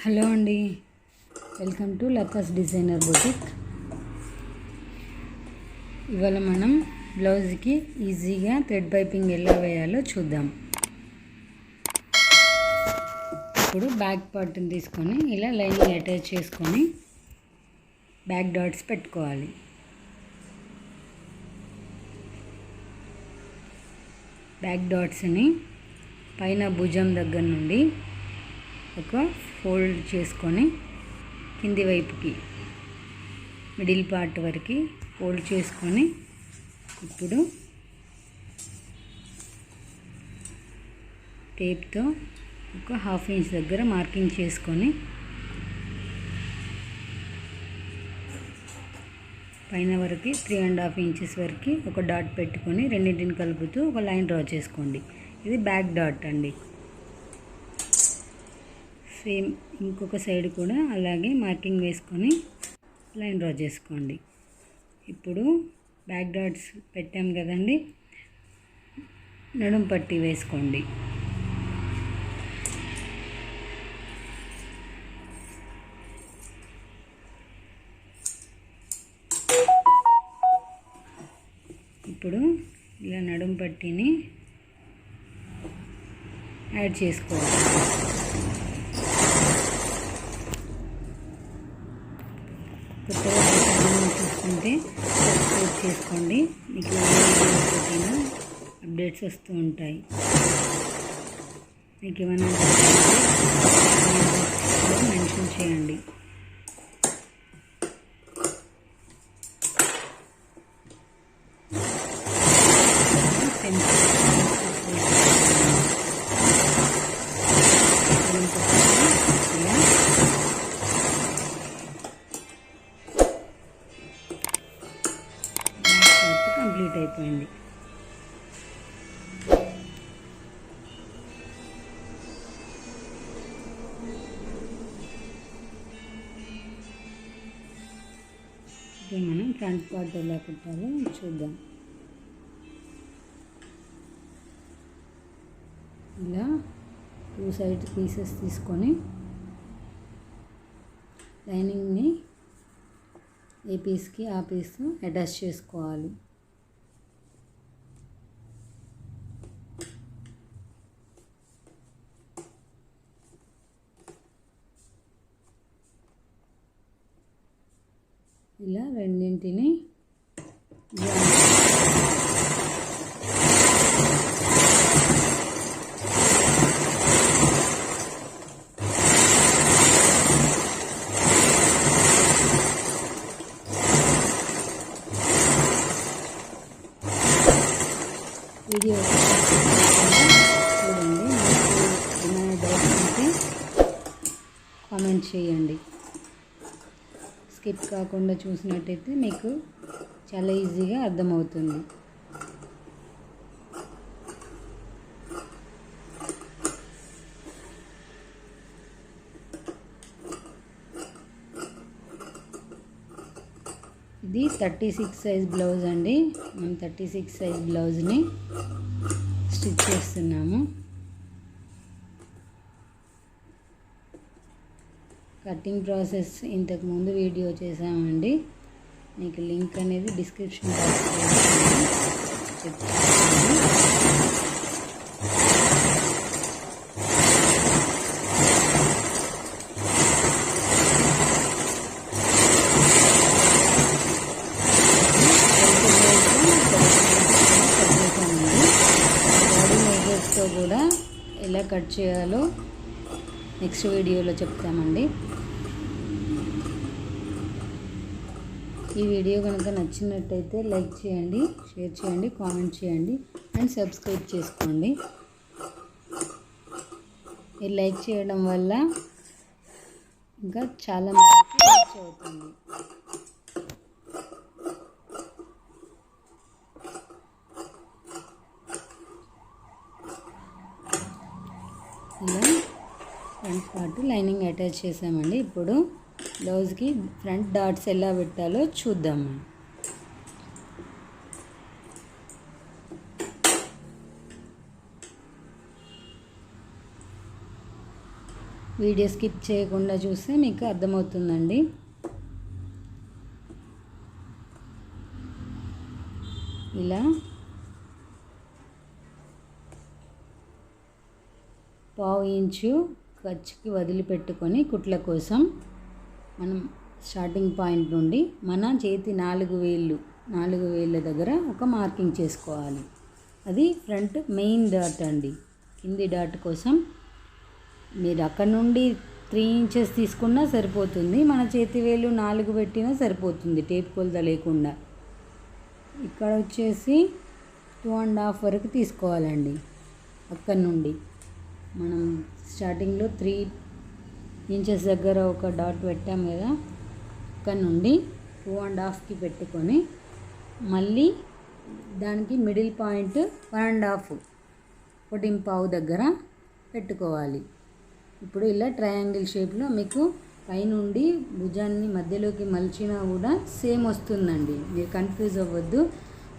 Hello అండి, welcome to Latha's designer boutique. ఇవాళ మనం బ్లౌజ్కి ఈజీగా థ్రెడ్ పైపింగ్ ఎలా వేయాలో చూద్దాం. ఇప్పుడు బ్యాక్ పార్ట్ని తీసుకొని ఇలా లైనింగ్ అటాచ్ చేసుకొని బ్యాక్ డాట్స్ పెట్టుకోవాలి. బ్యాక్ డాట్స్ని పైన భుజం దగ్గర నుండి ఒక ఫోల్డ్ చేసుకొని కింది వైపుకి మిడిల్ పార్ట్ వరకు ఫోల్డ్ చేసుకొని ఇప్పుడు టేప్తో ఒక 1/2 ఇంచ్ దగ్గర మార్కింగ్ చేసుకొని పైన వరకు 3.5 ఇంచెస్ వరకు ఒక డాట్ పెట్టుకొని రెండింటిని కలుపుతూ ఒక లైన్ డ్రా చేసుకోండి. ఇది బ్యాక్ డాట్ అండి. సేమ్ ఇంకొక సైడ్ కూడా అలాగే మార్కింగ్ వేసుకొని లైన్ డ్రా చేసుకోండి. ఇప్పుడు బ్యాక్ డాట్స్ పెట్టాం కదండి, నడుం పట్టి వేసుకోండి. ఇప్పుడు ఇలా నడుం పట్టిని యాడ్ చేసుకోవాలి. కొత్తగా చూసుకుంటే సబ్స్క్రైబ్ చేసుకోండి, మీకు వీడియోస్ అప్డేట్స్ వస్తూ ఉంటాయి. మీకు ఏమైనా మెన్షన్ చేయండి. కంప్లీట్ అయిపోయింది. ఇప్పుడు మనం ఫ్రంట్ పార్ట్ ఎలా కుట్టాలో చూద్దాం. ఇలా 2 సైడ్ పీసెస్ తీసుకొని లైనింగ్ని ఏ పీస్కి ఆ పీస్ అటాచ్ చేసుకోవాలి. ఇలా రెండింటిని వీడియో చూడండి. మీకు ఏమైనా డౌట్స్ ఉంటే కామెంట్ చేయండి. స్కిప్ కాకుండా చూసినట్టయితే మీకు చాలా ఈజీగా అర్థమవుతుంది. ఇది 36 సైజ్ బ్లౌజ్ అండి. మనం 36 సైజ్ బ్లౌజ్ని స్టిచ్ చేస్తున్నాము. కటింగ్ ప్రాసెస్ ఇంతకుముందు వీడియో చేసామండి, మీకు లింక్ అనేది డిస్క్రిప్షన్ బాక్స్లో చెక్ చేయండి. బాడీ మెజర్స్తో కూడా ఎలా కట్ చేయాలో నెక్స్ట్ వీడియోలో చెప్తామండి. ఈ వీడియో కనుక నచ్చినట్టయితే లైక్ చేయండి, షేర్ చేయండి, కామెంట్ చేయండి అండ్ సబ్స్క్రైబ్ చేసుకోండి. మీరు లైక్ చేయడం వల్ల ఇంకా చాలా మందికి రీచ్ అవుతుంది. ఇలా ఫ్రంట్ పార్ట్ లైనింగ్ అటాచ్ చేసామండి. ఇప్పుడు బ్లౌజ్కి ఫ్రంట్ డాట్స్ ఎలా పెట్టాలో చూద్దాము. వీడియో స్కిప్ చేయకుండా చూస్తే మీకు అర్థమవుతుందండి. ఇలా పావు ఇంచు ఖర్చుకి వదిలిపెట్టుకొని కుట్ల కోసం మనం స్టార్టింగ్ పాయింట్ నుండి మన చేతి 4 వేళ్ళ దగ్గర ఒక మార్కింగ్ చేసుకోవాలి. అది ఫ్రంట్ మెయిన్ డాట్ అండి. కింది డాట్ కోసం మీరు అక్కడ నుండి 3 ఇంచెస్ తీసుకున్నా సరిపోతుంది. మన చేతి వేలు 4 పెట్టినా సరిపోతుంది, టేప్ కొలత లేకుండా. ఇక్కడ వచ్చేసి 2.5 వరకు తీసుకోవాలండి. అక్కడ నుండి మనం స్టార్టింగ్లో 3 ఇంచెస్ దగ్గర ఒక డాట్ పెట్టాం కదా, అక్కడ నుండి 2.5కి పెట్టుకొని మళ్ళీ దానికి మిడిల్ పాయింట్ 1.5 దగ్గర పెట్టుకోవాలి. ఇప్పుడు ఇలా ట్రయాంగిల్ షేప్లో మీకు పైనుండి భుజాన్ని మధ్యలోకి మలిచినా కూడా సేమ్ వస్తుందండి. మీరు కన్ఫ్యూజ్ అవ్వద్దు.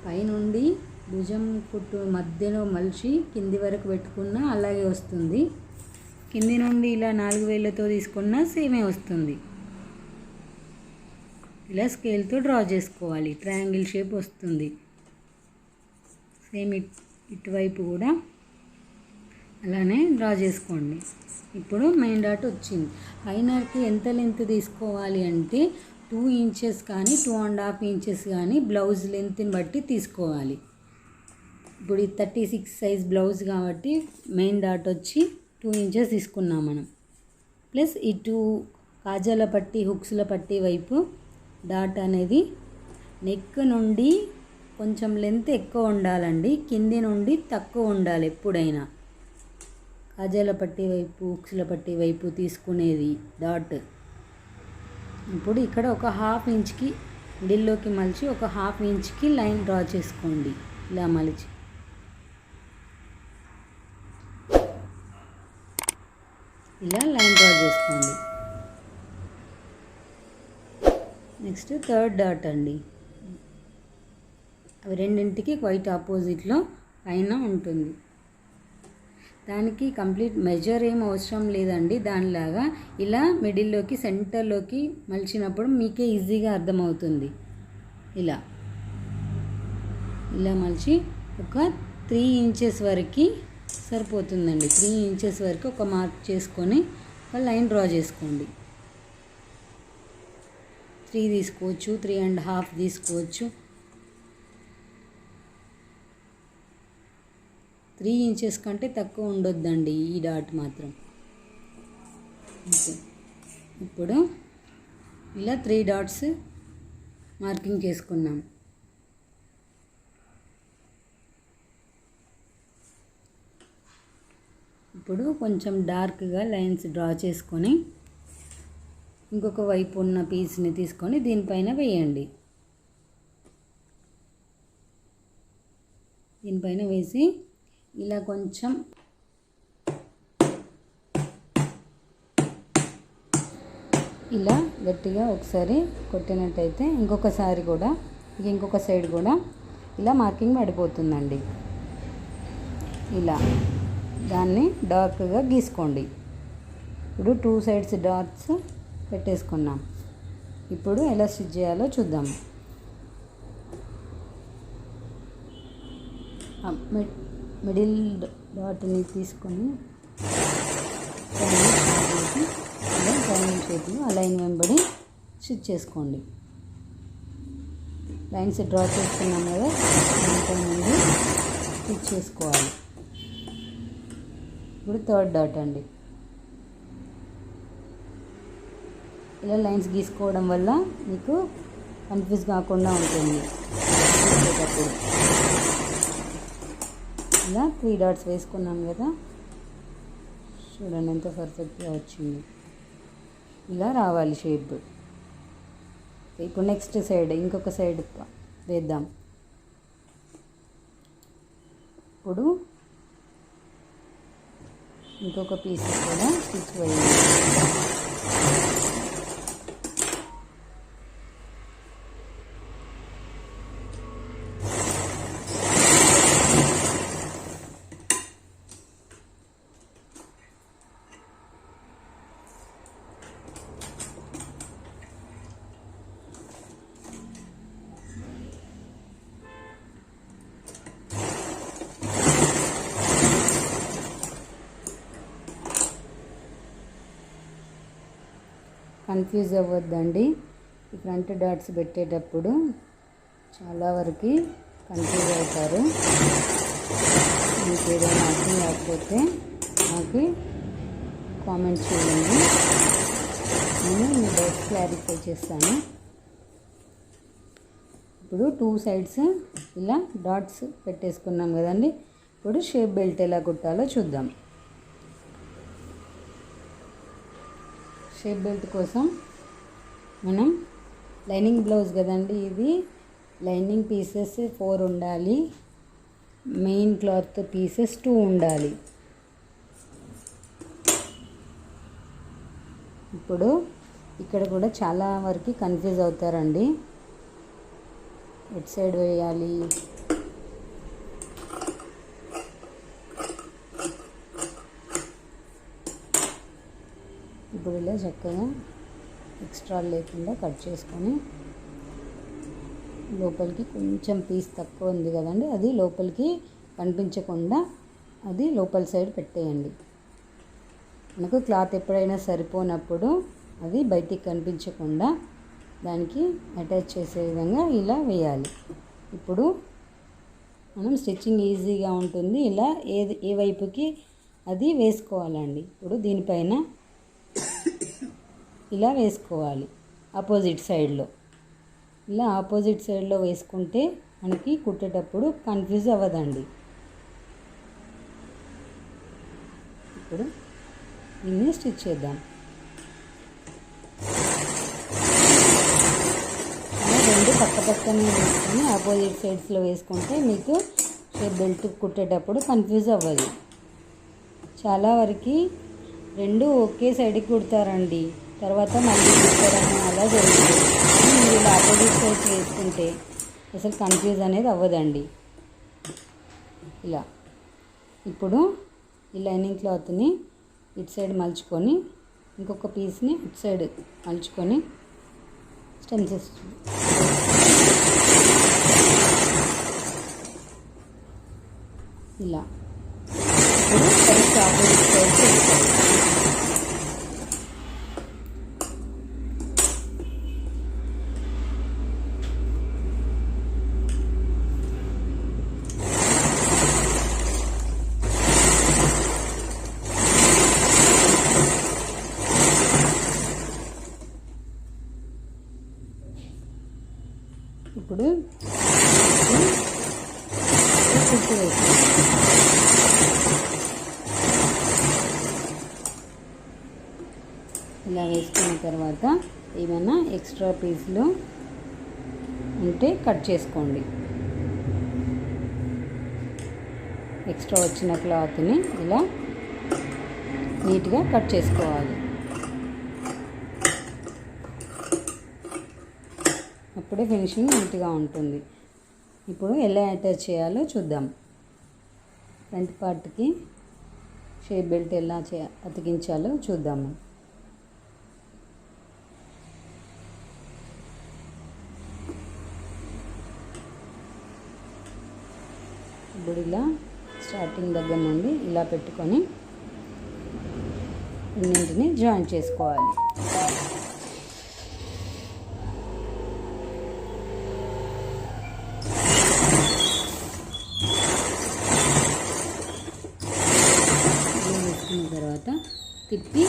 పైనుండి భుజం కుట్టు మధ్యలో మలిచి కింది వరకు పెట్టుకున్నా అలాగే వస్తుంది. కింది నుండి ఇలా 4 వేళ్ళతో తీసుకున్నా సేమే వస్తుంది. ఇలా స్కేల్తో డ్రా చేసుకోవాలి. ట్రయాంగిల్ షేప్ వస్తుంది. సేమ్ ఇటువైపు కూడా అలానే డ్రా చేసుకోండి. ఇప్పుడు మెయిన్ డాట్ వచ్చింది. ఫైనర్కి ఎంత లెంత్ తీసుకోవాలి అంటే 2 ఇంచెస్ కానీ 2.5 ఇంచెస్ కానీ బ్లౌజ్ లెంత్ని బట్టి తీసుకోవాలి. ఇప్పుడు ఈ 36 సైజ్ బ్లౌజ్ కాబట్టి మెయిన్ డాట్ వచ్చి 2 ఇంచెస్ తీసుకున్నాం మనం. ప్లస్ ఇటు కాజాల పట్టి హుక్స్ల పట్టి వైపు డాట్ అనేది నెక్ నుండి కొంచెం లెంత్ ఎక్కువ ఉండాలండి, కింది నుండి తక్కువ ఉండాలి ఎప్పుడైనా. కాజాల పట్టి వైపు హుక్స్ల పట్టి వైపు తీసుకునేది డాట్. ఇప్పుడు ఇక్కడ ఒక 1/2 ఇంచ్కి మిడిల్లోకి మలిచి ఒక 1/2 ఇంచ్కి లైన్ డ్రా చేసుకోండి. ఇలా మలిచి ఇలా లైన్ డ్రా చేసుకోండి. నెక్స్ట్ థర్డ్ డాట్ అండి. అవి రెండింటికి క్వైట్ ఆపోజిట్లో పైన ఉంటుంది. దానికి కంప్లీట్ మెజర్ ఏం అవసరం లేదండి. దానిలాగా ఇలా మిడిల్లోకి సెంటర్లోకి మలిచినప్పుడు మీకే ఈజీగా అర్థమవుతుంది. ఇలా ఇలా మలిచి ఒక 3 ఇంచెస్ వరకు సరిపోతుందండి. 3 ఇంచెస్ వరకు ఒక మార్క్ చేసుకొని ఒక లైన్ డ్రా చేసుకోండి. 3 తీసుకోవచ్చు, 3.5 తీసుకోవచ్చు. 3 ఇంచెస్ కంటే తక్కువ ఉండొద్దండి ఈ డాట్ మాత్రం. ఓకే, ఇప్పుడు ఇలా 3 డాట్స్ మార్కింగ్ చేసుకున్నాం. ఇప్పుడు కొంచెం డార్క్గా లైన్స్ డ్రా చేసుకొని ఇంకొక వైపు ఉన్న పీస్ని తీసుకొని దీనిపైన వేయండి. దీనిపైన వేసి ఇలా కొంచెం ఇలా గట్టిగా ఒకసారి కొట్టినట్టయితే ఇంకొకసారి కూడా ఇంకొక సైడ్ కూడా ఇలా మార్కింగ్ పడిపోతుందండి. ఇలా దాన్ని డార్క్గా గీసుకోండి. ఇప్పుడు 2 సైడ్స్ డాట్స్ పెట్టేసుకున్నాం. ఇప్పుడు ఎలా స్టిచ్ చేయాలో చూద్దాం. మిడిల్ డాట్ని తీసుకొని ట్రయాంగిల్ షేప్లో ఆ లైన్ వెంబడి స్టిచ్ చేసుకోండి. లైన్స్ డ్రా చేసుకున్నాం కదా, దాంట్లో నుండి స్టిచ్ చేసుకోవాలి. ఇప్పుడు థర్డ్ డాట్ అండి. ఇలా లైన్స్ గీసుకోవడం వల్ల మీకు కన్ఫ్యూజ్ కాకుండా ఉంటుంది. ఇలా 3 డాట్స్ వేసుకున్నాం కదా, చూడండి ఎంత పర్ఫెక్ట్గా వచ్చింది. ఇలా రావాలి షేప్. ఇప్పుడు నెక్స్ట్ సైడ్ ఇంకొక సైడ్ వేద్దాం. ఇప్పుడు ఇంకొక పీస్ కూడా స్టిచ్ వేయాలి. కన్ఫ్యూజ్ అవ్వద్దండి. ఈ ఫ్రంట్ డాట్స్ పెట్టేటప్పుడు చాలా వరకు కన్ఫ్యూజ్ అవుతారు. మీకు ఏదైనా అర్థం కాకపోతే నాకు కామెంట్ చేయండి, నేను మీ డౌట్స్ క్లారిఫై చేస్తాను. ఇప్పుడు 2 సైడ్స్ ఇలా డాట్స్ పెట్టేసుకున్నాం కదండి. ఇప్పుడు షేప్ బెల్ట్ ఎలా కుట్టాలో చూద్దాం. షేప్ బెల్ట్ కోసం మనం లైనింగ్ బ్లౌజ్ కదండి, ఇది లైనింగ్ పీసెస్ 4 ఉండాలి, మెయిన్ క్లాత్ పీసెస్ 2 ఉండాలి. ఇప్పుడు ఇక్కడ కూడా చాలా వరకు కన్ఫ్యూజ్ అవుతారండి, ఎట్ సైడ్ వేయాలి, ఇప్పుడు ఇలా చక్కగా ఎక్స్ట్రా లేకుండా కట్ చేసుకొని లోపలికి కొంచెం పీస్ తక్కువ ఉంది కదండి, అది లోపలికి కనిపించకుండా అది లోపల సైడ్ పెట్టేయండి. మనకు క్లాత్ ఎప్పుడైనా సరిపోనప్పుడు అది బయటికి కనిపించకుండా దానికి అటాచ్ చేసే విధంగా ఇలా వేయాలి. ఇప్పుడు మనం స్టిచ్చింగ్ ఈజీగా ఉంటుంది. ఇలా ఏ వైపుకి అది వేసుకోవాలండి. ఇప్పుడు దీనిపైన ఇలా వేసుకోవాలి ఆపోజిట్ సైడ్లో. ఇలా ఆపోజిట్ సైడ్లో వేసుకుంటే మనకి కుట్టేటప్పుడు కన్ఫ్యూజ్ అవ్వదండి. ఇప్పుడు దీన్ని స్టిచ్ చేద్దాం. రెండు పక్కనే వేసుకొని ఆపోజిట్ సైడ్స్లో వేసుకుంటే మీకు షేప్ బెల్ట్ కుట్టేటప్పుడు కన్ఫ్యూజ్ అవ్వదు. చాలా వరకు రెండు ఒకే సైడ్కి కుడతారండి, తర్వాత మళ్ళీ కుట్టడం అలా జరుగుతుంది. మీరు ఇలా ఆపోజిట్ సైడ్స్ వేసుకుంటే అసలు కన్ఫ్యూజ్ అనేది అవ్వదండి. ఇలా ఇప్పుడు ఈ లైనింగ్ క్లాత్ని ఇటు సైడ్ మలుచుకొని ఇంకొక పీస్ని ఇటు సైడ్ మలుచుకొని స్టెమ్ చేస్తుంది. ఇలా ఇప్పుడు ఫస్ట్ ఆపోజిట్ సైడ్ చేస్తాను. ఇప్పుడు కుట్టు వేస్తాం. ఇలా వేసుకున్న తర్వాత ఏమైనా ఎక్స్ట్రా పీస్లు ఉంటే కట్ చేసుకోండి. ఎక్స్ట్రా వచ్చిన క్లాత్ని ఇలా నీట్గా కట్ చేసుకోవాలి. అప్పుడే ఫినిషింగ్ నీట్గా ఉంటుంది. ఇప్పుడు ఎలా అటాచ్ చేయాలో చూద్దాం. ఫ్రంట్ పార్ట్కి షేప్ బెల్ట్ ఎలా అతికించాలో చూద్దాము. ఇప్పుడు ఇలా స్టార్టింగ్ దగ్గర నుండి ఇలా పెట్టుకొని రెండింటిని జాయిన్ చేసుకోవాలి. తర్వాత తిప్పి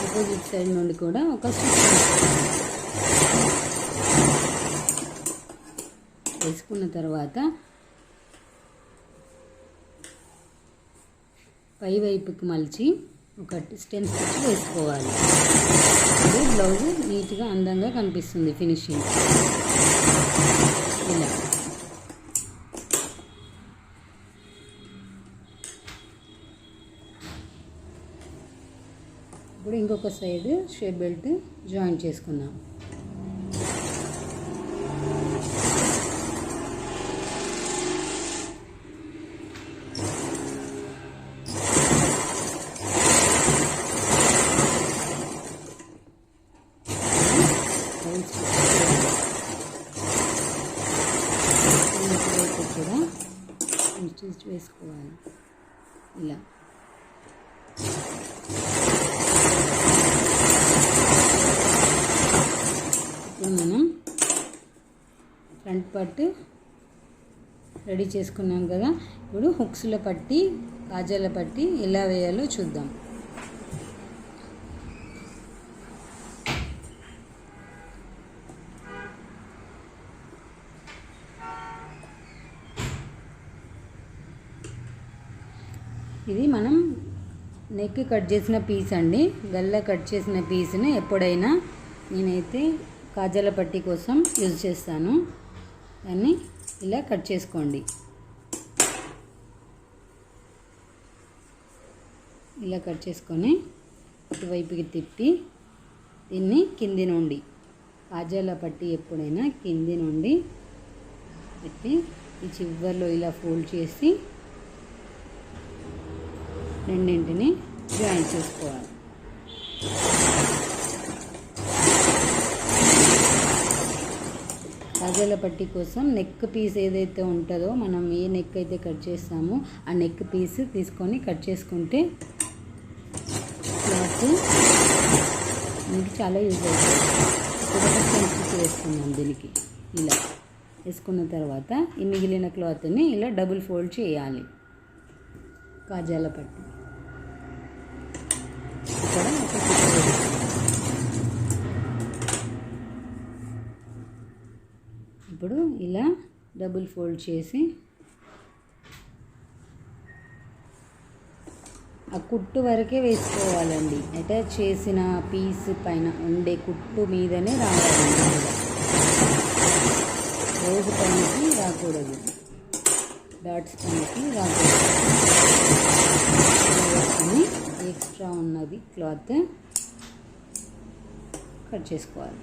ఆపోజిట్ సైడ్ నుండి కూడా ఒక స్టిచ్ వేసుకున్న తర్వాత పై వైపుకి మలిచి ఒక స్టెమ్ స్టిచ్ వేసుకోవాలి. అది బ్లౌజ్ నీట్గా అందంగా కనిపిస్తుంది ఫినిషింగ్. ఇలా ఇప్పుడు ఇంకొక సైడ్ షేప్ బెల్ట్ జాయిన్ చేసుకుందాం. కూడా స్టిచ్ వేసుకోవాలి. ఇలా ఫ్రంట్ పార్ట్ రెడీ చేసుకున్నాం కదా. ఇప్పుడు హుక్స్లో పట్టి కాజాల పట్టి ఎలా వేయాలో చూద్దాం. ఇది మనం నెక్ కట్ చేసిన పీస్ అండి. గల్ల కట్ చేసిన పీస్ని ఎప్పుడైనా నేనైతే కాజాల పట్టి కోసం యూజ్ చేస్తాను. దాన్ని ఇలా కట్ చేసుకోండి. ఇలా కట్ చేసుకొని ఇటువైపుకి తిప్పి దీన్ని కింది నుండి కాజాల పట్టి ఎప్పుడైనా కింది నుండి పెట్టి ఈ చివర్లో ఇలా ఫోల్డ్ చేసి రెండింటిని జాయిన్ చేసుకోవాలి. కాజాల పట్టి కోసం నెక్ పీస్ ఏదైతే ఉంటుందో, మనం ఏ నెక్ అయితే కట్ చేస్తామో ఆ నెక్ పీస్ తీసుకొని కట్ చేసుకుంటే క్లాత్ మనకి చాలా యూజ్ అవుతుంది. ఇప్పుడు స్టిచ్ వేసుకుందాం. దీనికి ఇలా వేసుకున్న తర్వాత ఈ మిగిలిన క్లాత్ని ఇలా డబుల్ ఫోల్డ్ చేయాలి. కాజాల పట్టి ఇక్కడ ఇప్పుడు ఇలా డబుల్ ఫోల్డ్ చేసి ఆ కుట్టు వరకే వేసుకోవాలండి. అటాచ్ చేసిన పీస్ పైన ఉండే కుట్టు మీదనే రావాలండి. రోజు పైనకి రాకూడదు, డాట్స్ పైనకి రాకూడదు. ఎక్స్ట్రా ఉన్నది క్లాత్ కట్ చేసుకోవాలి.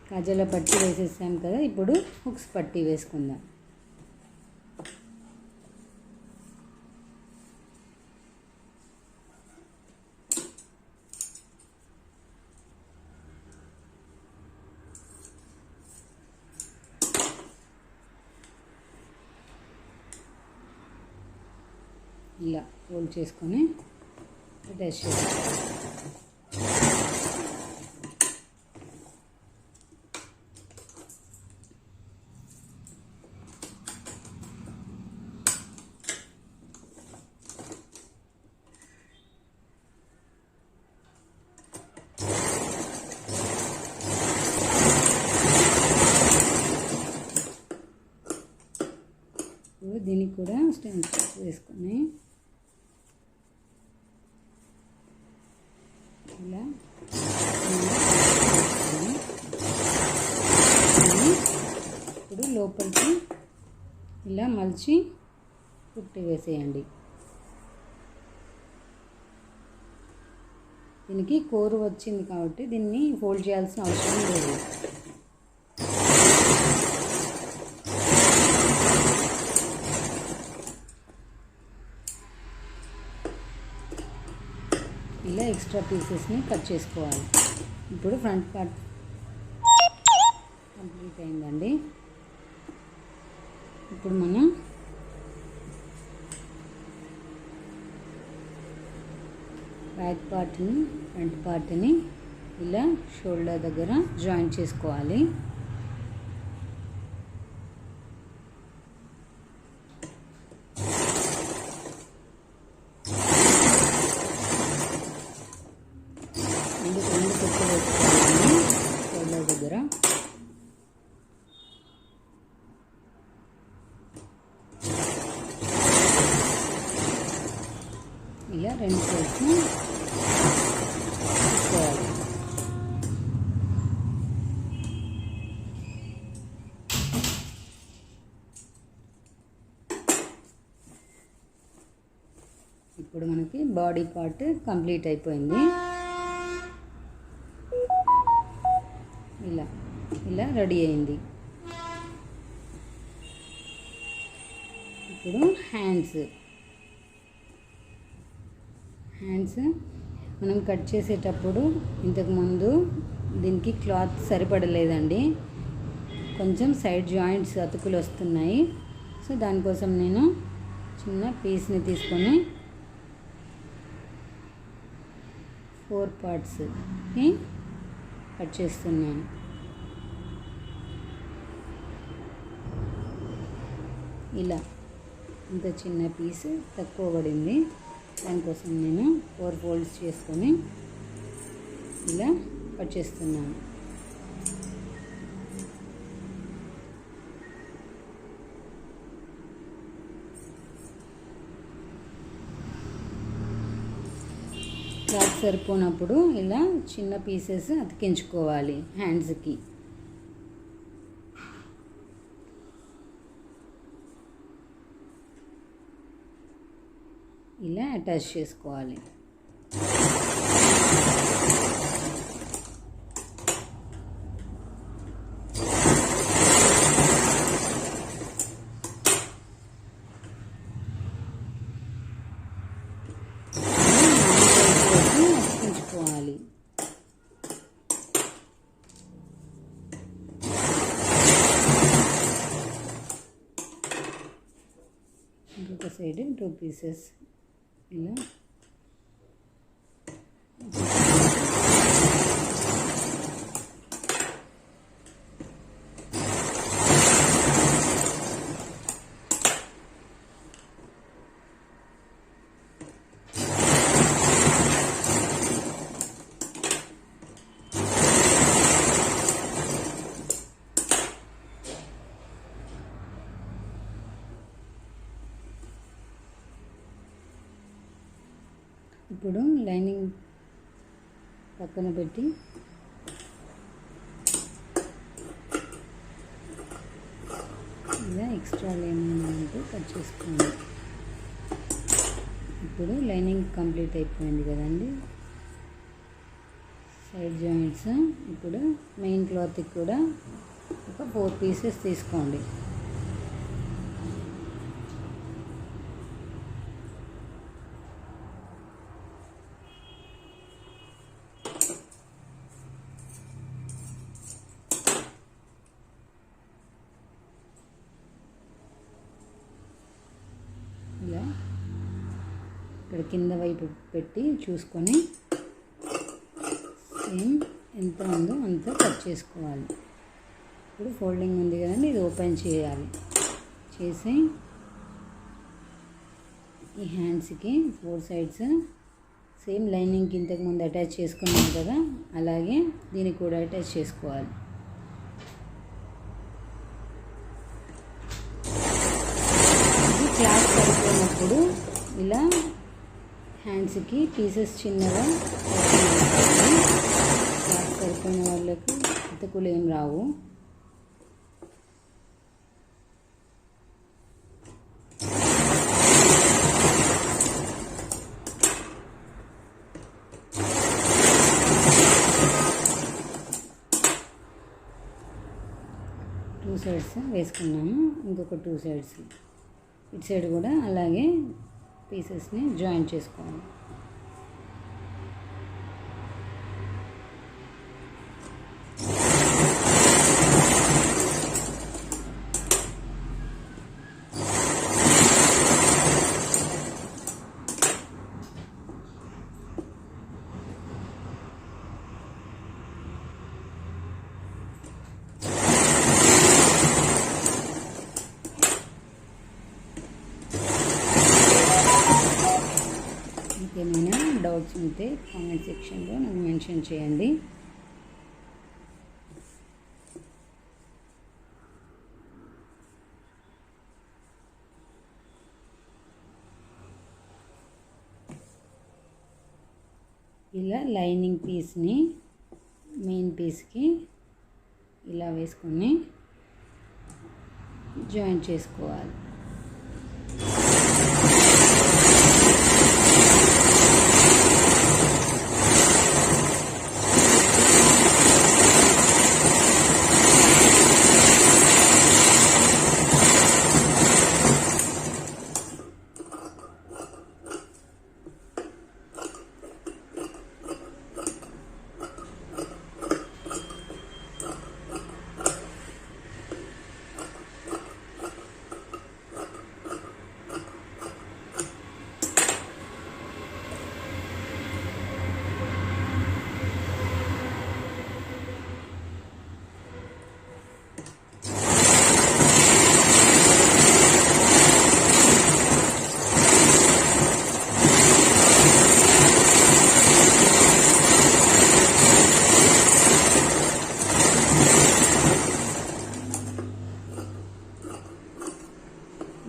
కాజాల పట్టి వేసేసాం కదా. ఇప్పుడు హుక్స్ పట్టి వేసుకుందాం. ఇలా ఫోల్డ్ చేసుకొని అటాచ్ చేసుకోవాలి. దీనికి కూడా స్టెమ్ వేసుకొని ఇలా ఇప్పుడు లోపలికి ఇలా మలిచి కుట్టి వేసేయండి. దీనికి కోరు వచ్చింది కాబట్టి దీన్ని ఫోల్డ్ చేయాల్సిన అవసరం లేదు. ఇలా ఎక్స్ట్రా పీసెస్ని కట్ చేసుకోవాలి. ఇప్పుడు ఫ్రంట్ పార్ట్ కంప్లీట్ అయిందండి. ఇప్పుడు మనం బ్యాక్ పార్ట్ని ఫ్రంట్ పార్ట్ని ఇలా షోల్డర్ దగ్గర జాయిన్ చేసుకోవాలి. దగ్గర ఇలా రెండు సైడ్స్ని తీసుకోవాలి. ఇప్పుడు మనకి బాడీ పార్ట్ కంప్లీట్ అయిపోయింది. ఇలా ఇలా రెడీ అయింది. ఇప్పుడు హ్యాండ్స్ మనం కట్ చేసేటప్పుడు ఇంతకుముందు దీనికి క్లాత్ సరిపడలేదండి. కొంచెం సైడ్ జాయింట్స్ అతుకులు వస్తున్నాయి. సో దానికోసం నేను చిన్న పీస్ని తీసుకొని 4 పార్ట్స్కి కట్ చేస్తున్నాను. ఇలా ఇంత చిన్న పీస్ తక్కువ పడింది, దానికోసం నేను 4 ఫోల్డ్స్ చేసుకొని ఇలా కట్ చేస్తున్నాను. క్లాత్ సరిపోనప్పుడు ఇలా చిన్న పీసెస్ అతికించుకోవాలి హ్యాండ్స్కి. ఇలా అటాచ్ చేసుకోవాలి. అతికించుకోవాలి. ఇంకొక సైడ్ 2 పీసెస్ ఇలా ఇప్పుడు లైనింగ్ పక్కన పెట్టి ఇలా ఎక్స్ట్రా ఏమైనా ఉంటే కట్ చేసుకోండి. ఇప్పుడు లైనింగ్ కంప్లీట్ అయిపోయింది కదండి, సైడ్ జాయింట్స్. ఇప్పుడు మెయిన్ క్లాత్కి కూడా ఒక 4 పీసెస్ తీసుకోండి. ఇలా ఇక్కడ కింద వైపు పెట్టి చూసుకొని సేమ్ ఎంత ఉందో అంత కట్ చేసుకోవాలి. ఇప్పుడు ఫోల్డింగ్ ఉంది కదండి, ఇది ఓపెన్ చేయాలి. చేసి ఈ హ్యాండ్స్కి 4 సైడ్స్ సేమ్ లైనింగ్కి ఇంతకుముందు అటాచ్ చేసుకున్నాం కదా, అలాగే దీనికి కూడా అటాచ్ చేసుకోవాలి. క్లాత్ సరిపోయినప్పుడు ఇలా హ్యాండ్స్కి పీసెస్ చిన్నగా క్లాత్ సరిపోయిన వాళ్ళకు అతుకులు ఏం రావు. టూ సైడ్స్ వేసుకున్నాము, ఇంకొక 2 సైడ్స్ ఇటు సైడ్ కూడా అలాగే పీసెస్ని జాయిన్ చేసుకోవాలి. ఏమైనా డౌట్స్ ఉంటే కామెంట్ సెక్షన్లో నాకు మెన్షన్ చేయండి. ఇలా లైనింగ్ పీస్ని మెయిన్ పీస్కి ఇలా వేసుకొని జాయిన్ చేసుకోవాలి.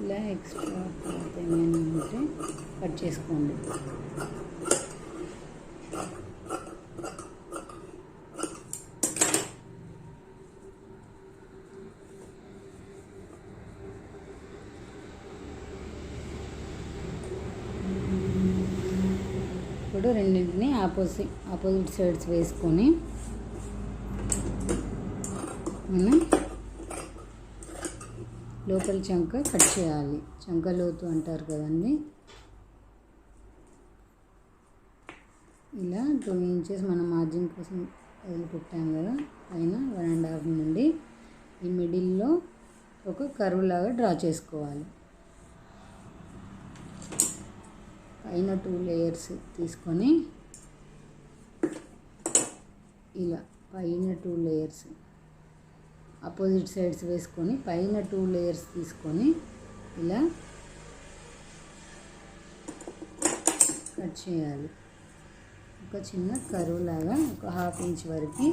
ఇలా ఎక్స్ట్రా క్లాత్ ఏమైనా ఉంటే కట్ చేసుకోండి. ఇప్పుడు రెండింటిని ఆపోజిట్ సైడ్స్ వేసుకొని మనం లోపల చంక కట్ చేయాలి. చంక లోతు అంటారు కదండి. ఇలా 2 ఇంచెస్ మనం మార్జిన్ కోసం వదిలిపెట్టాం కదా, పైన 1.5 నుండి ఈ మిడిల్లో ఒక కర్వ్ లాగా డ్రా చేసుకోవాలి. పైన 2 లేయర్స్ తీసుకొని ఇలా పైన 2 లేయర్స్ ఆపోజిట్ సైడ్స్ వేసుకొని పైన 2 లేయర్స్ తీసుకొని ఇలా కట్ చేయాలి. ఒక చిన్న కర్వ్ లాగా ఒక 1/2 ఇంచ్ వరకు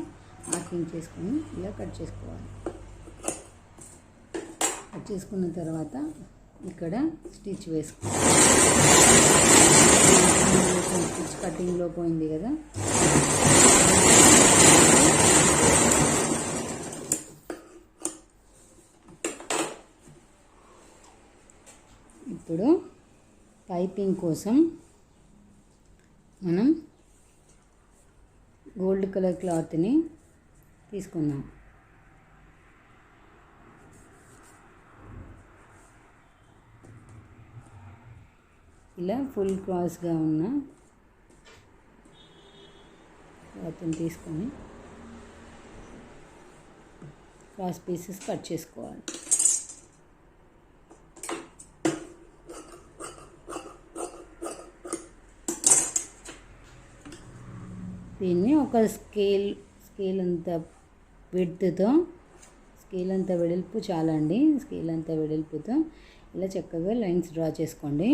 మార్కింగ్ చేసుకొని ఇలా కట్ చేసుకోవాలి. కట్ చేసుకున్న తర్వాత ఇక్కడ స్టిచ్ వేసుకోవాలి. స్టిచ్ కటింగ్లో పోయింది కదా, ఇప్పుడు పైపింగ్ కోసం మనం గోల్డ్ కలర్ క్లాత్ని తీసుకుందాం. ఇలా ఫుల్ క్రాస్గా ఉన్న క్లాత్ని తీసుకొని క్రాస్ పీసెస్ కట్ చేసుకోవాలి. దీన్ని ఒక స్కేల్ అంత విడ్త్తో, స్కేల్ అంత వెడల్పు చాలండి, స్కేల్ అంత వెడల్పుతో ఇలా చక్కగా లైన్స్ డ్రా చేసుకోండి.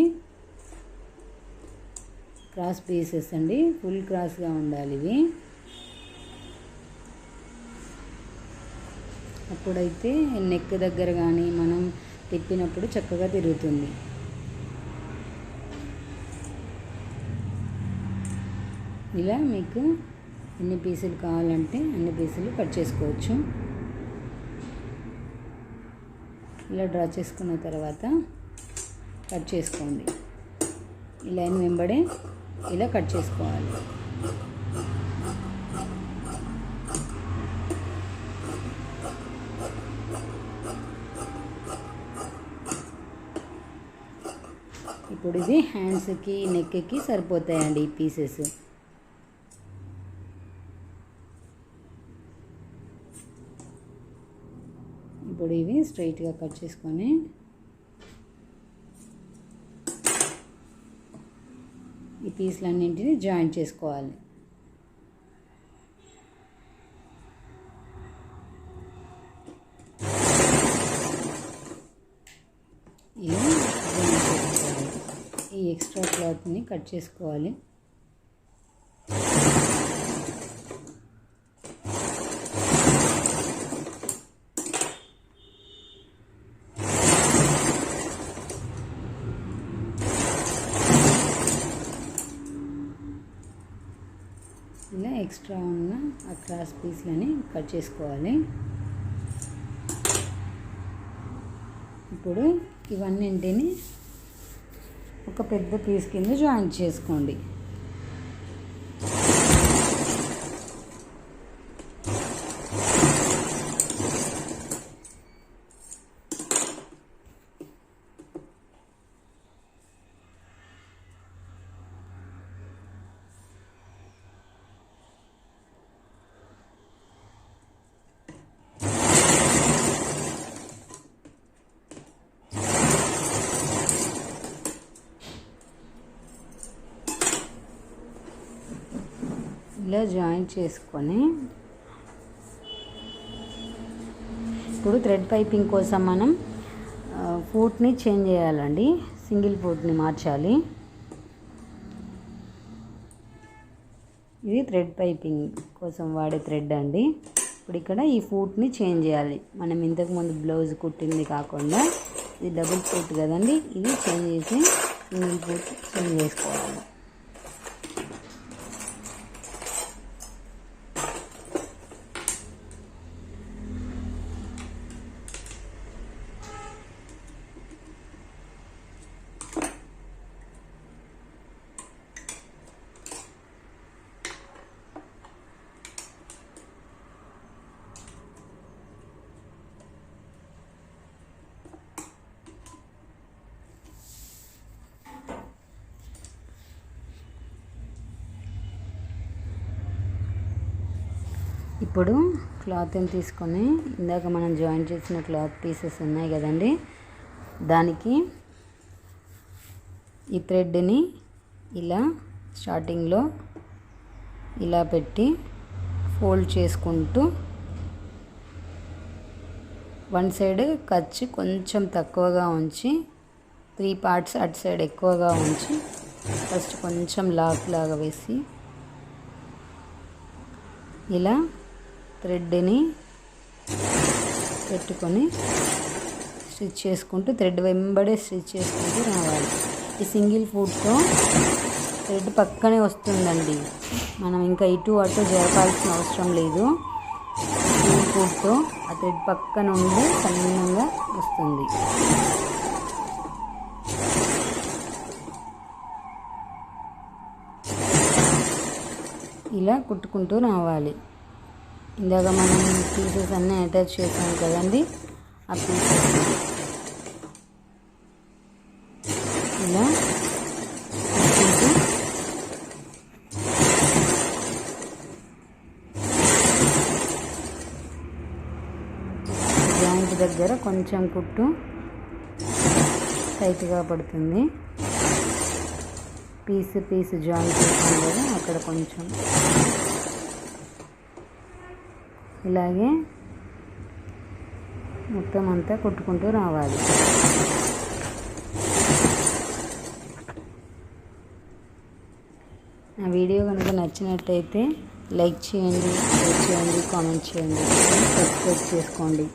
క్రాస్ పీసెస్ అండి, ఫుల్ క్రాస్గా ఉండాలి ఇవి. అప్పుడైతే నెక్ దగ్గర కానీ మనం తిప్పినప్పుడు చక్కగా తిరుగుతుంది. ఇలా మీకు ఎన్ని పీసులు కావాలంటే అన్ని పీసులు కట్ చేసుకోవచ్చు. ఇలా డ్రా చేసుకున్న తర్వాత కట్ చేసుకోండి. ఈ లైన్ వెంబడే ఇలా కట్ చేసుకోవాలి. ఇప్పుడు ఇది హ్యాండ్స్కి నెక్కి సరిపోతాయండి ఈ పీసెస్. ఇప్పుడు ఇవి స్ట్రైట్గా కట్ చేసుకొని ఈ పీసులన్నింటినీ జాయింట్ చేసుకోవాలి. ఇలా జాయింట్ చేసుకోవాలి. ఈ ఎక్స్ట్రా క్లాత్ని కట్ చేసుకోవాలి. ఇలా ఎక్స్ట్రా ఉన్న ఆ క్రాస్ పీస్లని కట్ చేసుకోవాలి. ఇప్పుడు ఇవన్నింటిని ఒక పెద్ద పీస్ కింద జాయింట్ చేసుకోండి. ఇలా జాయింట్ చేసుకొని ఇప్పుడు థ్రెడ్ పైపింగ్ కోసం మనం ఫూట్ని చేంజ్ చేయాలండి. సింగిల్ ఫూట్ని మార్చాలి. ఇది థ్రెడ్ పైపింగ్ కోసం వాడే థ్రెడ్ అండి. ఇప్పుడు ఇక్కడ ఈ ఫూట్ని చేంజ్ చేయాలి. మనం ఇంతకుముందు బ్లౌజ్ కుట్టింది కాకుండా ఇది డబుల్ ఫుట్ కదండి, ఇది చేంజ్ చేసి సింగిల్ ఫుట్ చేంజ్ చేసుకోవాలి. ఇప్పుడు క్లాత్ని తీసుకొని ఇందాక మనం జాయింట్ చేసిన క్లాత్ పీసెస్ ఉన్నాయి కదండి, దానికి ఈ థ్రెడ్ని ఇలా స్టార్టింగ్లో ఇలా పెట్టి ఫోల్డ్ చేసుకుంటూ వన్ సైడ్ ఖర్చు కొంచెం తక్కువగా ఉంచి 3 పార్ట్స్ అటు సైడ్ ఎక్కువగా ఉంచి ఫస్ట్ కొంచెం లాగా వేసి ఇలా థ్రెడ్ని పెట్టుకొని స్టిచ్ చేసుకుంటూ థ్రెడ్ వెంబడే స్టిచ్ చేసుకుంటూ రావాలి. ఈ సింగిల్ ఫుట్తో థ్రెడ్ పక్కనే వస్తుందండి, మనం ఇంకా ఇటు అటు జరపాల్సిన అవసరం లేదు. సింగిల్ ఫుట్తో ఆ థ్రెడ్ పక్కన ఉండి సన్నంగా వస్తుంది. ఇలా కుట్టుకుంటూ రావాలి. ఇందాక మనం పీసెస్ అన్నీ అటాచ్ చేసాం కదండి, ఆ పీసెస్ ఇలా కుట్టుకుంటూ జాయింట్ దగ్గర కొంచెం కుట్టు టైట్గా పడుతుంది. పీస్ జాయింట్ చేసాం కదా, అక్కడ కొంచెం ఇలాగే మొత్తం అంతా కుట్టుకుంటూ రావాలి. నా వీడియో కనుక నచ్చినట్టయితే లైక్ చేయండి, షేర్ చేయండి, కామెంట్ చేయండి, సబ్స్క్రైబ్ చేసుకోండి.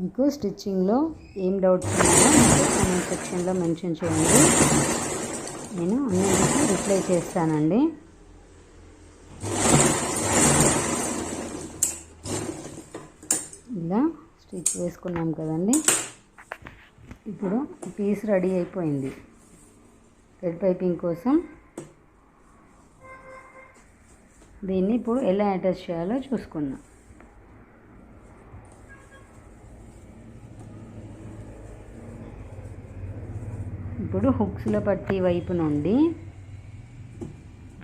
మీకు స్టిచ్చింగ్లో ఏం డౌట్స్ ఉన్నాయో కామెంట్ సెక్షన్లో మెన్షన్ చేయండి, నేను అన్నింటికి రిప్లై చేస్తానండి. ఇలా స్టిచ్ వేసుకున్నాం కదండి, ఇప్పుడు పీస్ రెడీ అయిపోయింది. థ్రెడ్ పైపింగ్ కోసం దీన్ని ఇప్పుడు ఎలా అటాచ్ చేయాలో చూసుకుందాం. ఇప్పుడు హుక్స్లో పట్టి వైపు నుండి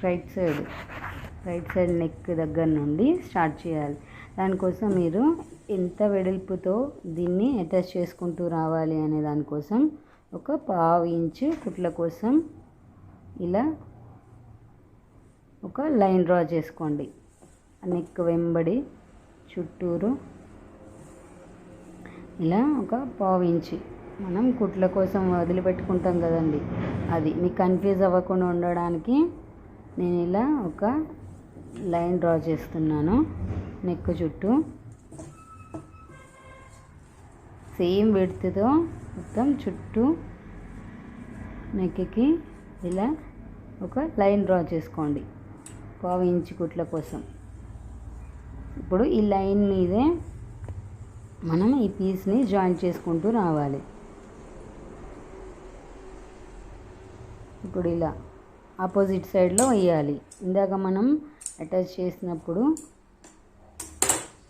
రైట్ సైడ్ నెక్ దగ్గర నుండి స్టార్ట్ చేయాలి. దానికోసం మీరు ఎంత వెడల్పుతో దీన్ని అటాచ్ చేసుకుంటూ రావాలి అనే దానికోసం ఒక 1/2 ఇంచు కుట్ల కోసం ఇలా ఒక లైన్ డ్రా చేసుకోండి. నెక్ వెంబడి చుట్టూరు ఇలా ఒక 1/2 ఇంచు మనం కుట్ల కోసం వదిలిపెట్టుకుంటాం కదండి, అది మీకు కన్ఫ్యూజ్ అవ్వకుండా ఉండడానికి నేను ఇలా ఒక లైన్ డ్రా చేస్తున్నాను. నెక్ చుట్టూ సేమ్ విడ్త్తో మొత్తం చుట్టూ నెక్కి ఇలా ఒక లైన్ డ్రా చేసుకోండి 1/2 ఇంచు కుట్ల కోసం. ఇప్పుడు ఈ లైన్ మీదే మనం ఈ పీస్ని జాయిన్ చేసుకుంటూ రావాలి. ఇప్పుడు ఇలా ఆపోజిట్ సైడ్లో వేయాలి. ఇందాక మనం అటాచ్ చేసినప్పుడు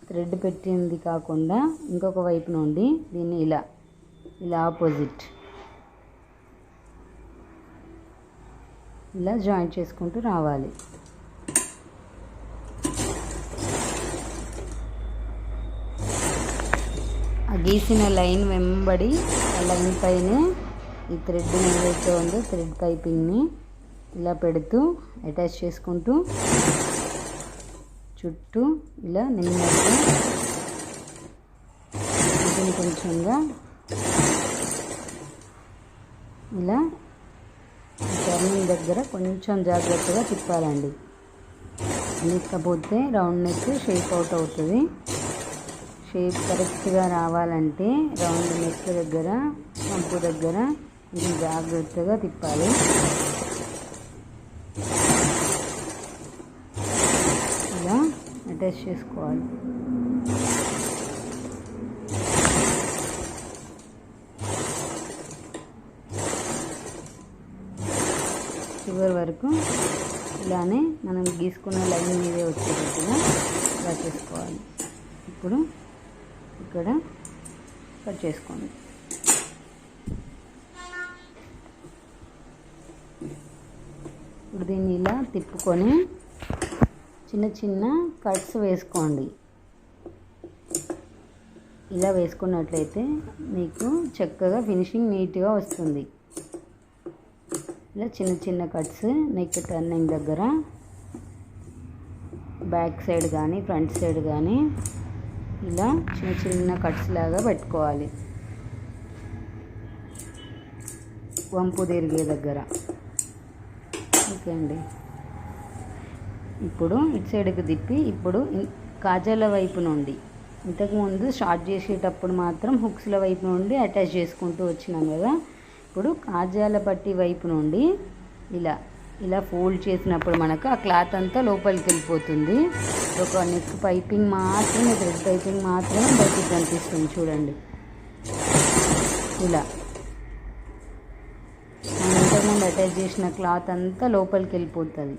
థ్రెడ్ పెట్టింది కాకుండా ఇంకొక వైపు నుండి దీన్ని ఇలా ఆపోజిట్ ఇలా జాయింట్ చేసుకుంటూ రావాలి. ఆ గీసిన లైన్ వెంబడి ఆ లైన్ పైన ఈ థ్రెడ్ని ఏదైతే ఉందో థ్రెడ్ పైపింగ్ని ఇలా పెడుతూ అటాచ్ చేసుకుంటూ చుట్టూ ఇలా నిమ్మగా కొంచెం కొంచెంగా ఇలా టర్నింగ్ దగ్గర కొంచెం జాగ్రత్తగా తిప్పాలండి. లేకపోతే రౌండ్ నెక్ షేప్ అవుట్ అవుతుంది. షేప్ కరెక్ట్గా రావాలంటే రౌండ్ నెక్ దగ్గర వంపు దగ్గర కొంచెం జాగ్రత్తగా తిప్పాలి. ఇలా అటాచ్ చేసుకోవాలి. చివరి వరకు ఇలానే మనం గీసుకున్న లైన్ మీదే వచ్చేటట్టుగా డ్రా చేసుకోవాలి. ఇప్పుడు ఇక్కడ కట్ చేసుకోండి. ఇప్పుడు దీన్ని ఇలా తిప్పుకొని చిన్న చిన్న కట్స్ వేసుకోండి. ఇలా వేసుకున్నట్లయితే మీకు చక్కగా ఫినిషింగ్ నీట్గా వస్తుంది. ఇలా చిన్న చిన్న కట్స్ నెక్ టర్నింగ్ దగ్గర బ్యాక్ సైడ్ కానీ ఫ్రంట్ సైడ్ కానీ ఇలా చిన్న చిన్న కట్స్ లాగా పెట్టుకోవాలి. వంపు తిరిగే దగ్గర. ఓకే అండి. ఇప్పుడు ఇటు సైడ్కి తిప్పి ఇప్పుడు కాజాల వైపు నుండి ఇంతకుముందు స్టార్ట్ చేసేటప్పుడు మాత్రం హుక్స్ల వైపు నుండి అటాచ్ చేసుకుంటూ వచ్చినాం కదా. ఇప్పుడు కాజాల పట్టి వైపు నుండి ఇలా ఫోల్డ్ చేసినప్పుడు మనకు ఆ క్లాత్ అంతా లోపలికి వెళ్ళిపోతుంది. ఒక నెక్ పైపింగ్ మాత్రమే, థ్రెడ్ పైపింగ్ మాత్రమే బయటికి కనిపిస్తుంది. చూడండి, ఇలా మనం ఇంతకుముందు అటాచ్ చేసిన క్లాత్ అంతా లోపలికి వెళ్ళిపోతుంది.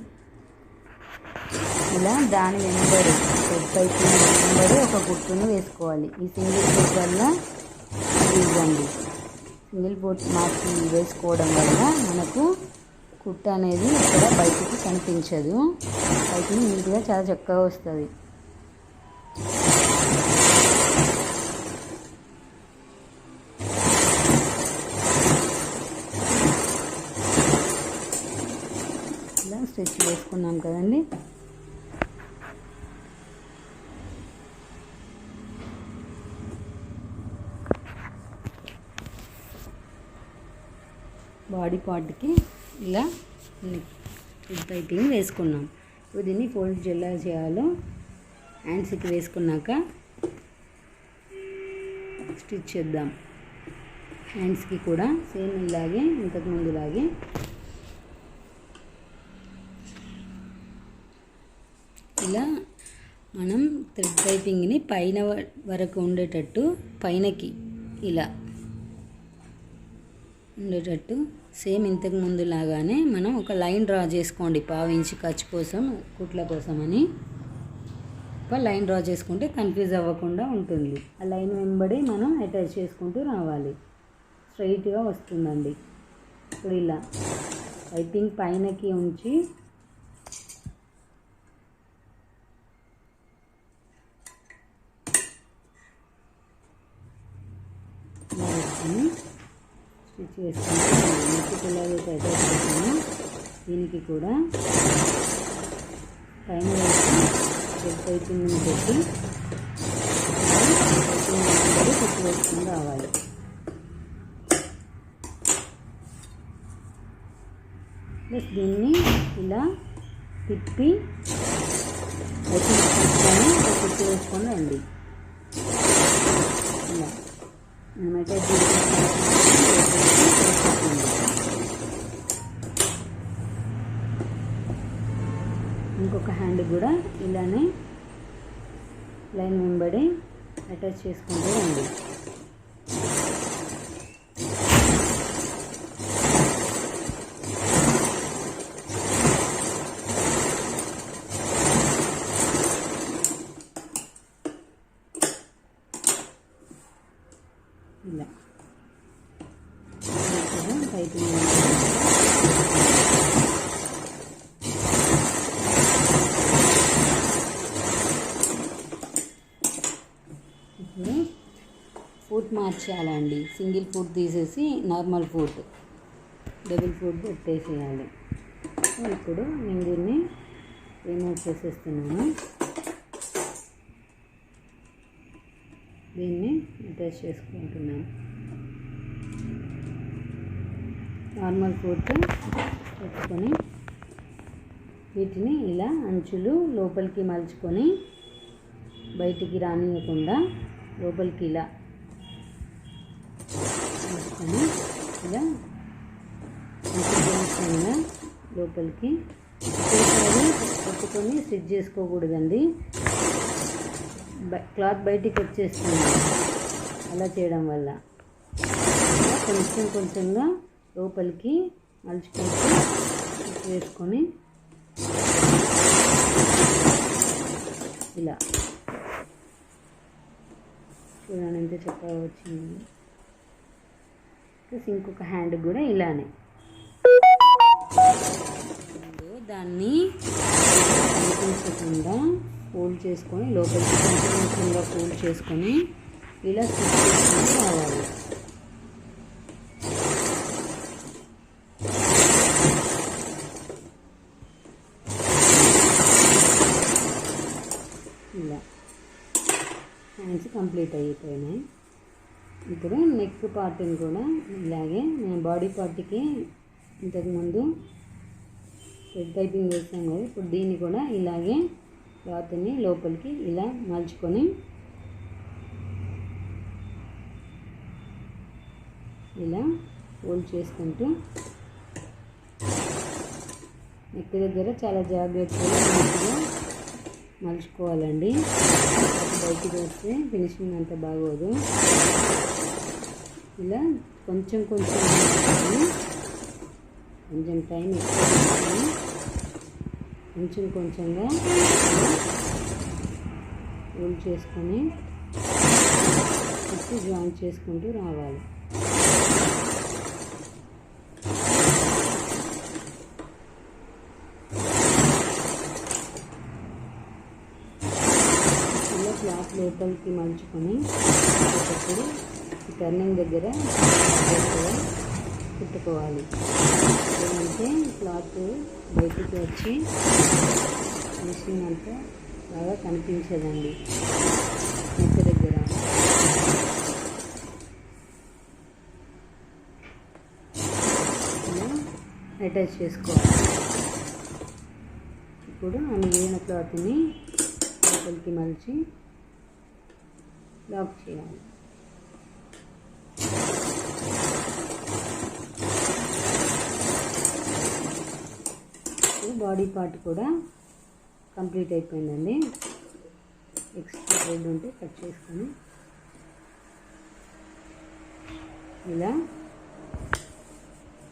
ఇలా దాని వెంబడి థ్రెడ్ పైపింగ్ వెంబడి ఒక కుట్టును వేసుకోవాలి. ఈ సింగిల్ ఫోట్ వల్ల ఇవ్వండి. సింగిల్ ఫోట్ మార్చి వేసుకోవడం వల్ల మనకు కుట్ట అనేది ఇక్కడ బయటికి కనిపించదు. పైపింగ్ నీట్గా చాలా చక్కగా వస్తుంది. ఇలా స్టిచ్ వేసుకున్నాం కదండి. బాడీ పార్ట్కి ఇలా థ్రెడ్ పైపింగ్ వేసుకున్నాం. ఇప్పుడు దీన్ని ఫోల్డ్ ఎలా చేయాలో హ్యాండ్స్కి వేసుకున్నాక స్టిచ్ చేద్దాం. హ్యాండ్స్కి కూడా సేమ్ ఇలాగే ఇంతకుముందులాగే ఇలా మనం థ్రెడ్ పైపింగ్ని పైన వరకు ఉండేటట్టు పైనకి ఇలా ఉండేటట్టు సేమ్ ఇంతకు ముందు లాగానే మనం ఒక లైన్ డ్రా చేసుకోండి. 1/2 ఇంచ్ ఖర్చు కోసం, కుట్ల కోసం అని ఒక లైన్ డ్రా చేసుకుంటే కన్ఫ్యూజ్ అవ్వకుండా ఉంటుంది. ఆ లైన్ వెంబడి మనం అటాచ్ చేసుకుంటూ రావాలి. స్ట్రైట్గా వస్తుందండి. ఇప్పుడు ఇలా పైపింగ్ పైనకి ఉంచి స్టిచ్ వేసుకుంటాం. నెక్కి ఎలాగైతే అటాచ్ చేసామో దీనికి కూడా పైన థ్రెడ్ పైపింగ్ని పెట్టి కుట్టు వేసుకుని రావాలి. ప్లస్ దీన్ని ఇలా తిప్పి తీసుకొని కుట్టు వేసుకొని రండి. ఇలా మనం అటాచ్ ఇంకొక హ్యాండ్ కూడా ఇలానే లైన్ వెంబడి అటాచ్ చేసుకుంటూ రండి. ఇలా పైపింగ్ ఇప్పుడు ఫుట్ మార్చేయాలండి. సింగిల్ ఫుట్ తీసేసి నార్మల్ ఫుట్, డబుల్ ఫుట్ పెట్టేసేయాలి. ఇప్పుడు నేను దీన్ని రిమూవ్ చేసేస్తున్నాను. దీన్ని అటాచ్ చేసుకుంటున్నాను. నార్మల్ ఫోర్క్ పెట్టుకొని వీటిని ఇలా అంచులు లోపలికి మలుచుకొని బయటికి రానియకుండా లోపలికి ఇలా మలుచుకొని ఇలా అంచులు లోపలికి ఒకేసారి పెట్టుకొని స్టిచ్ చేసుకోకూడదండి. క్లాత్ బయటికి వచ్చేస్తుంది అలా చేయడం వల్ల. కొంచెం కొంచెంగా లోపలికి మలుచుకుంటూ వేసుకొని ఇలా చూడండి ఎంత చక్కగా వచ్చింది. ప్లస్ ఇంకొక హ్యాండ్ కూడా ఇలానే దాన్ని కనిపించకుండా ఫోల్డ్ చేసుకొని లోపలికి కొంచెం కొంచెంగా ఫోల్డ్ చేసుకొని ఇలా స్టిచ్ చేసుకొని రావాలి. ఇలా హ్యాండ్స్ కంప్లీట్ అయిపోయినాయి. ఇప్పుడు నెక్ పార్ట్ని కూడా ఇలాగే నేను బాడీ పార్ట్కి ఇంతకుముందు థ్రెడ్ పైపింగ్ వేసాం కదా, ఇప్పుడు దీన్ని కూడా ఇలాగే క్లాత్ని లోపలికి ఇలా మలుచుకొని ఇలా ఫోల్డ్ చేసుకుంటూ నెక్ దగ్గర చాలా జాగ్రత్తగా మంచిగా మలుచుకోవాలండి. బయటికి వస్తే ఫినిషింగ్ అంత బాగోదు. ఇలా కొంచెం కొంచెం కొంచెం టైం ఎక్కువ కొంచెం కొంచెంగా ఫోల్డ్ చేసుకొని ఫస్ట్ జాయింట్ చేసుకుంటూ రావాలి. ఇలా క్లాత్ లోపలికి మలుచుకొని ఒకప్పుడు టర్నింగ్ దగ్గర కుట్టుకోవాలి. ఏమంటే క్లాత్ బయటికి వచ్చి మిషన్ అంతా బాగా కనిపించదండి నెక్ దగ్గర. ఇలా అటాచ్ చేసుకోవాలి. ఇప్పుడు ఆ మిగిలిన క్లాత్ని లోపలికి మలిచి లాక్ చేయాలి. బాడీ పార్ట్ కూడా కంప్లీట్ అయిపోయిందండి. ఎక్స్ట్రా థ్రెడ్ ఉంటే కట్ చేసుకొని ఇలా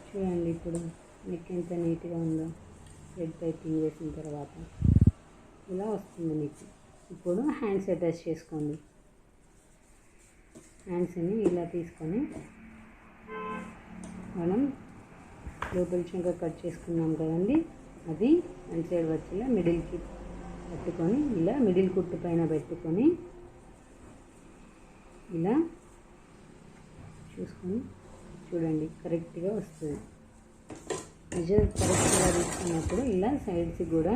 చూడండి. ఇప్పుడు నెక్ ఎంత నీట్గా ఉందో థ్రెడ్ పైపింగ్ వేసిన తర్వాత ఇలా వస్తుంది నెక్. ఇప్పుడు హ్యాండ్స్ అటాచ్ చేసుకోండి. హ్యాండ్స్ని ఇలా తీసుకొని మనం లోపల చంక కట్ చేసుకున్నాం కదండి, అది వన్ సైడ్ వచ్చేలా మిడిల్కి పట్టుకొని ఇలా మిడిల్ కుట్టు పైన పెట్టుకొని ఇలా చూసుకొని చూడండి కరెక్ట్గా వస్తుంది. నిజం కరెక్ట్గా తీసుకున్నప్పుడు ఇలా సైడ్స్కి కూడా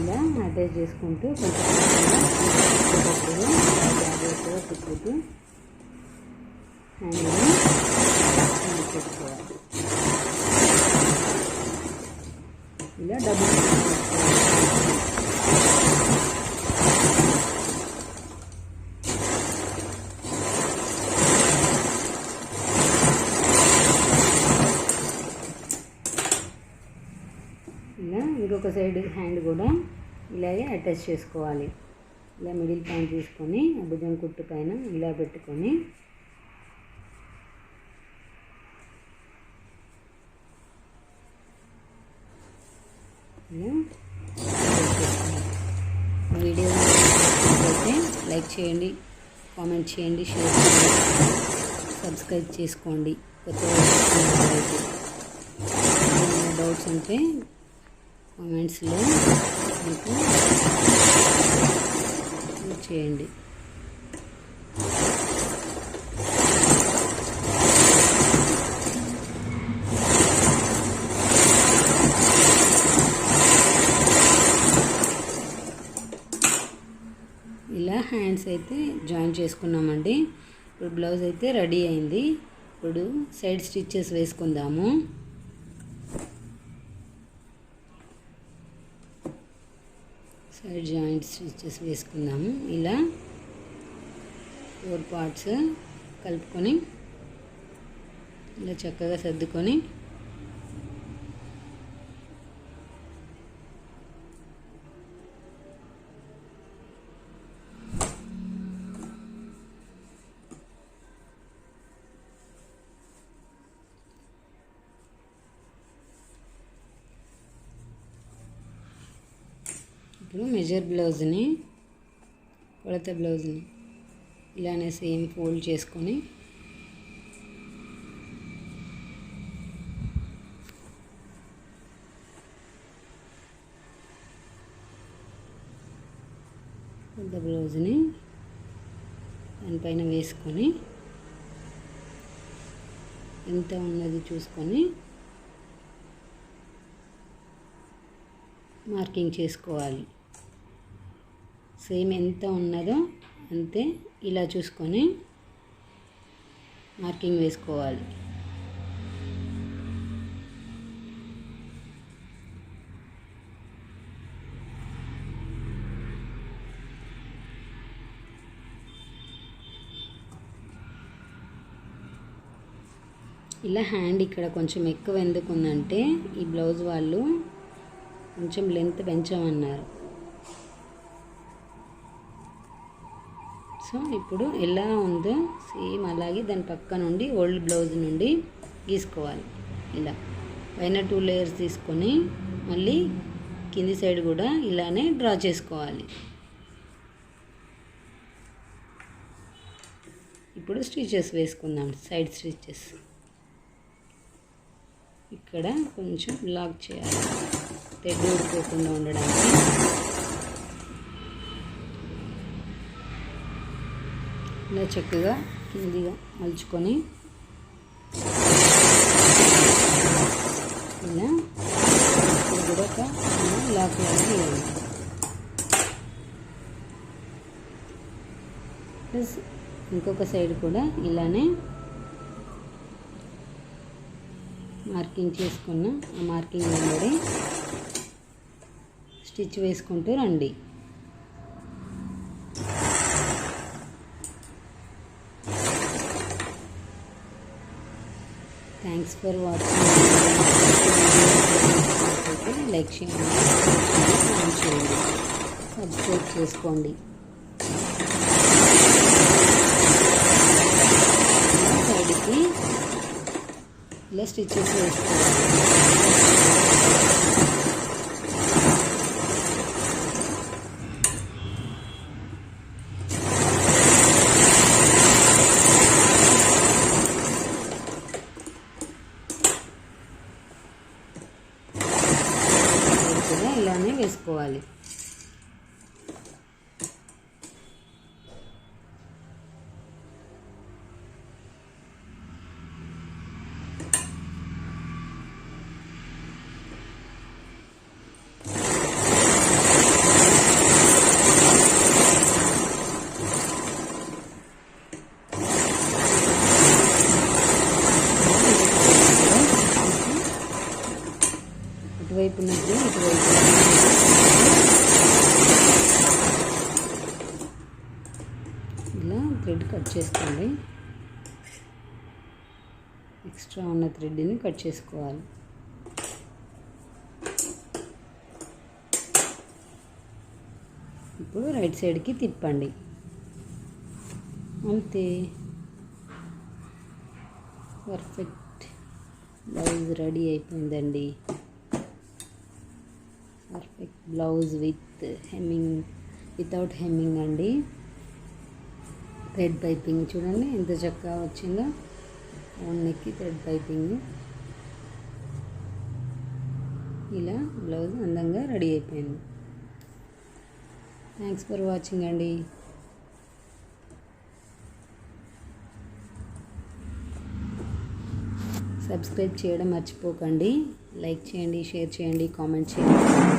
ఇలా అటాచ్ చేసుకుంటూ కొంచెం జాగ్రత్తగా తిప్పుతూ హ్యాండ్ని పెట్టుకోవాలి. ఇలా డబుల్ ఇలా ఇంకొక సైడ్ హ్యాండ్ కూడా ఇలాగే అటాచ్ చేసుకోవాలి. ఇలా మిడిల్ పాయింట్ తీసుకొని ఆ భుజం కుట్టు పైన ఇలా పెట్టుకొని వీడియో అయితే లైక్ చేయండి, కామెంట్ చేయండి, షేర్ చేయండి, సబ్స్క్రైబ్ చేసుకోండి. కొత్త డౌట్స్ ఉంటే కామెంట్స్లో మీకు చేయండి. ఇలా హ్యాండ్స్ అయితే జాయిన్ చేసుకున్నామండి. ఇప్పుడు బ్లౌజ్ అయితే రెడీ అయింది. ఇప్పుడు సైడ్ స్టిచ్చెస్ వేసుకుందాము. సైడ్ జాయింట్ స్టిచ్చెస్ వేసుకుందాము. ఇలా 4 పార్ట్స్ కలుపుకొని ఇలా చక్కగా సర్దుకొని ఇప్పుడు మెజర్ బ్లౌజ్ని, కొలత బ్లౌజ్ని ఇలానే సేమ్ ఫోల్డ్ చేసుకొని కొలత బ్లౌజ్ని దానిపైన వేసుకొని ఎంత ఉన్నది చూసుకొని మార్కింగ్ చేసుకోవాలి. సేమ్ ఎంత ఉన్నదో అంతే ఇలా చూసుకొని మార్కింగ్ వేసుకోవాలి. ఇలా హ్యాండ్ ఇక్కడ కొంచెం ఎక్కువ ఎందుకు ఉందంటే ఈ బ్లౌజ్ వాళ్ళు కొంచెం లెంత్ పెంచమన్నారు. సో ఇప్పుడు ఎలా ఉందో సేమ్ అలాగే దాని పక్క నుండి ఓల్డ్ బ్లౌజ్ నుండి గీసుకోవాలి. ఇలా పైన 2 లేయర్స్ తీసుకొని మళ్ళీ కింది సైడ్ కూడా ఇలానే డ్రా చేసుకోవాలి. ఇప్పుడు స్టిచెస్ వేసుకుందాం. సైడ్ స్టిచెస్ ఇక్కడ కొంచెం లాక్ చేయాలి థ్రెడ్ ఊడిపోకుండా ఉండడానికి. ఇలా చక్కగా కిందిగా మలుచుకొని ఇలా కూడా ఒక లాక్ వేయాలి. ప్లస్ ఇంకొక సైడ్ కూడా ఇలానే మార్కింగ్ చేసుకున్న ఆ మార్కింగ్ వెంబడి స్టిచ్ వేసుకుంటూ రండి. Thanks for watching. లైక్ చేయండి, సబ్స్క్రైబ్ చేసుకోండి. సైడ్కి ఇలా స్టిచెస్ వేసుకోవాలి. ఇలానే వేసుకోవాలి. ఇటువైపు నుంచి ఇటువైపు ఇలా థ్రెడ్ కట్ చేసుకోండి. ఎక్స్ట్రా ఉన్న థ్రెడ్ని కట్ చేసుకోవాలి. ఇప్పుడు రైట్ సైడ్కి తిప్పండి. అంతే, పర్ఫెక్ట్ బ్లౌజ్ రెడీ అయిపోయిందండి. Perfect blouse with hemming, without hemming అండి. థ్రెడ్ పైపింగ్ చూడండి ఎంత చక్కగా వచ్చిందో. నెక్కి థ్రెడ్ పైపింగ్. ఇలా బ్లౌజ్ అందంగా రెడీ అయిపోయింది. థ్యాంక్స్ ఫర్ వాచింగ్ అండి. సబ్స్క్రైబ్ చేయడం మర్చిపోకండి. లైక్ చేయండి, షేర్ చేయండి, కామెంట్ చేయండి.